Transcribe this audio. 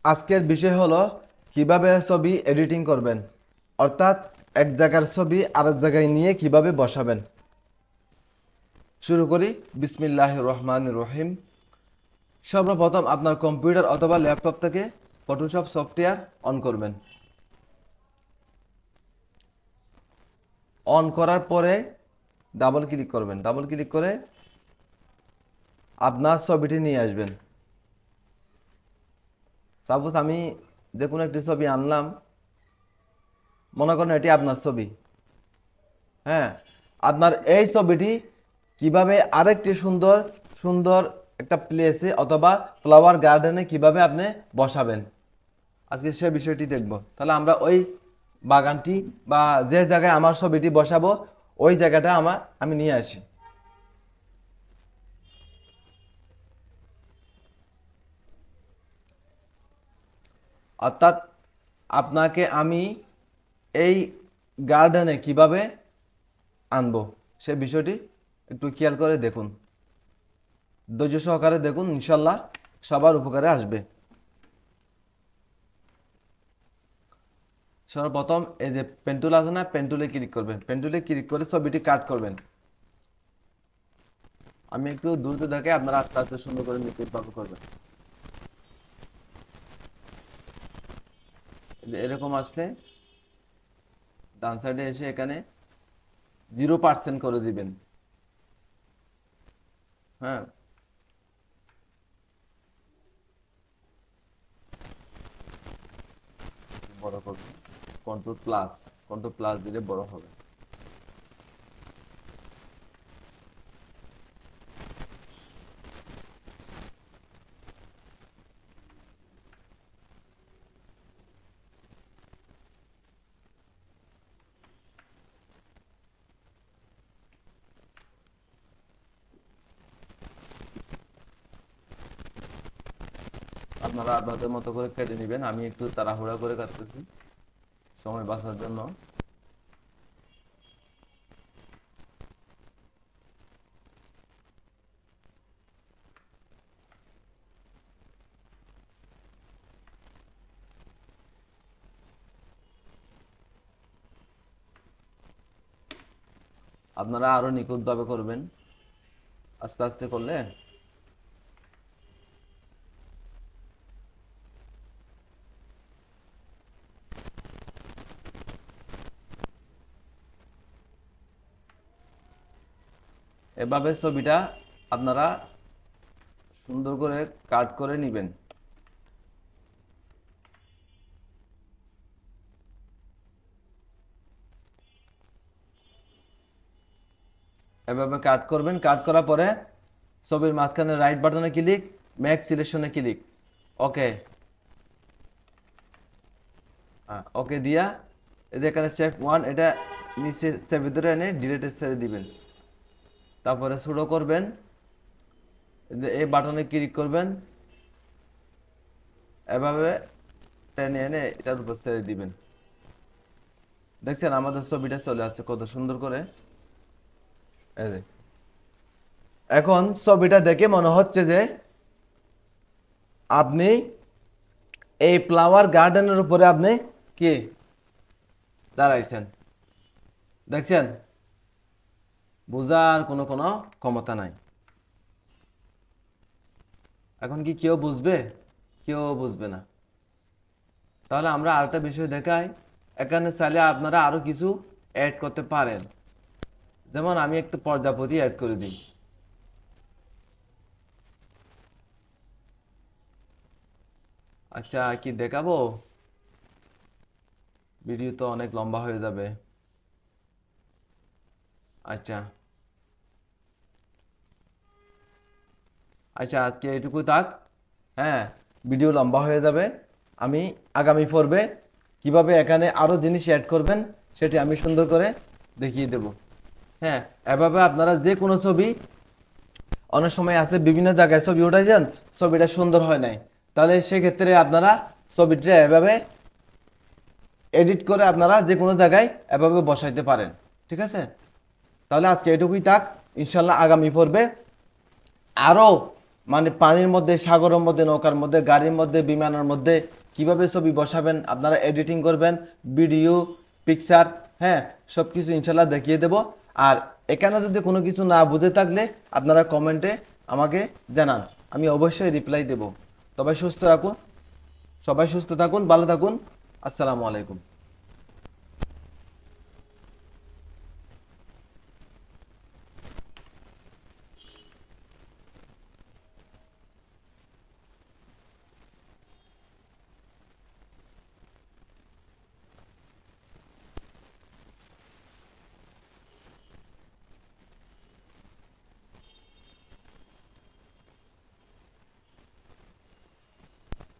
আজকের বিষয় হলো কিভাবে ছবি এডিটিং করবেন, অর্থাৎ এক জায়গার ছবি আরেক জায়গায় নিয়ে কিভাবে বসাবেন। শুরু করি। বিসমিল্লাহির রহমানির রহিম। সর্বপ্রথম আপনার কম্পিউটার অথবা ল্যাপটপ থেকে ফটোশপ সফটওয়্যার অন করবেন। অন করার পরে ডাবল ক্লিক করবেন। ডাবল ক্লিক করে আপনার ছবিটি নিয়ে আসবেন। সাপোজ আমি যে কোনো একটি ছবি আনলাম, মনে করেন এটি আপনার ছবি। হ্যাঁ, আপনার এই ছবিটি কিভাবে আরেকটি সুন্দর সুন্দর একটা প্লেসে অথবা ফ্লাওয়ার গার্ডেনে কিভাবে আপনি বসাবেন, আজকে সে বিষয়টি দেখব। তাহলে আমরা ওই বাগানটি বা যে জায়গায় আমার ছবিটি বসাবো ওই জায়গাটা আমি নিয়ে আসি। অর্থাৎ আপনাকে আমি এই গার্ডেনে কিভাবে আনবো সে বিষয়টি একটু খেয়াল করে দেখুন, ধৈর্য সহকারে দেখুন, ইনশাল্লাহ সবার উপকারে আসবে। সর্বপ্রথম এই যে পেন্টুল আছে না, পেন্টুলে ক্লিক করবেন। পেন্টুলে ক্লিক করে ছবিটি কাট করবেন। আমি একটু দ্রুত দেখে, আপনারা আস্তে আস্তে সুন্দর করে নিখুঁতভাবে করবেন। এরকম আসলে ডান সাইডে এসে এখানে 0% করে দিবেন। হ্যাঁ, বড় করবেন। কন্ট্রোল প্লাস দিলে বড় হবে। আপনারা আপনাদের মতো করে কেটে নেবেন। আমি একটু তাড়াহুড়া করে কাটতেছি সময় বাঁচার জন্য। আপনারা আরো নিখুঁতভাবে করবেন, আস্তে আস্তে করলে। এভাবে ছবিটা আপনারা সুন্দর করে কাট করে নেবেন। এভাবে কাট করবেন। কাট করার পরে ছবির মাঝখানে রাইট বাটনে ক্লিক, মেক সিলেকশনে ক্লিক, ওকে। ওকে দিয়া এই যে এখানে সেভ ওয়ান, এটা নিচে সেভ ধরে এনে ডিলেটে ছেড়ে দিবেন। তারপরে শুরু করবেন, এই বাটনে ক্লিক করবেন, এভাবে টেনে এনে এটার উপর ছেড়ে দিবেন। দেখছেন আমাদের ছবিটা চলে আসছে কত সুন্দর করে। এই যে এখন ছবিটা দেখে মনে হচ্ছে যে আপনি এই ফ্লাওয়ার গার্ডেনের উপরে আপনি কি দাঁড়াইছেন। দেখছেন, বোঝার কোনো কোনো ক্ষমতা নাই। এখন কি কেউ বুঝবে? কেউ বুঝবে না। তাহলে আমরা আরেকটা বিষয় দেখাই। এখানে চাইলে আপনারা আরো কিছু অ্যাড করতে পারেন। যেমন আমি একটু প্রজাপতি অ্যাড করে দিই। আচ্ছা, কি দেখাবো? ভিডিও তো অনেক লম্বা হয়ে যাবে। আচ্ছা আচ্ছা, আজকে এটুকু থাক। হ্যাঁ, ভিডিও লম্বা হয়ে যাবে। আমি আগামী পর্বে কিভাবে এখানে আরো জিনিস অ্যাড করবেন সেটি আমি সুন্দর করে দেখিয়ে দেব। হ্যাঁ, এভাবে আপনারা যে কোনো ছবি, অনেক সময় আছে বিভিন্ন জায়গায় ছবি উঠাইছেন, ছবিটা সুন্দর হয় নাই, তাহলে সেক্ষেত্রে আপনারা ছবিটা এভাবে এডিট করে আপনারা যে কোনো জায়গায় এভাবে বসাইতে পারেন। ঠিক আছে, তাহলে আজকে এটুকুই থাক। ইনশাল্লাহ আগামী পর্বে আরো মানে পানির মধ্যে, সাগরের মধ্যে, নৌকার মধ্যে, গাড়ির মধ্যে, বিমানের মধ্যে কিভাবে ছবি বসাবেন, আপনারা এডিটিং করবেন, ভিডিও, পিকচার, হ্যাঁ, সব কিছু ইনশাল্লাহ দেখিয়ে দেব। আর এখানে যদি কোনো কিছু না বুঝে থাকলে আপনারা কমেন্টে আমাকে জানান, আমি অবশ্যই রিপ্লাই দেব। সবাই সুস্থ থাকুন, ভালো থাকুন। আসসালামু আলাইকুম।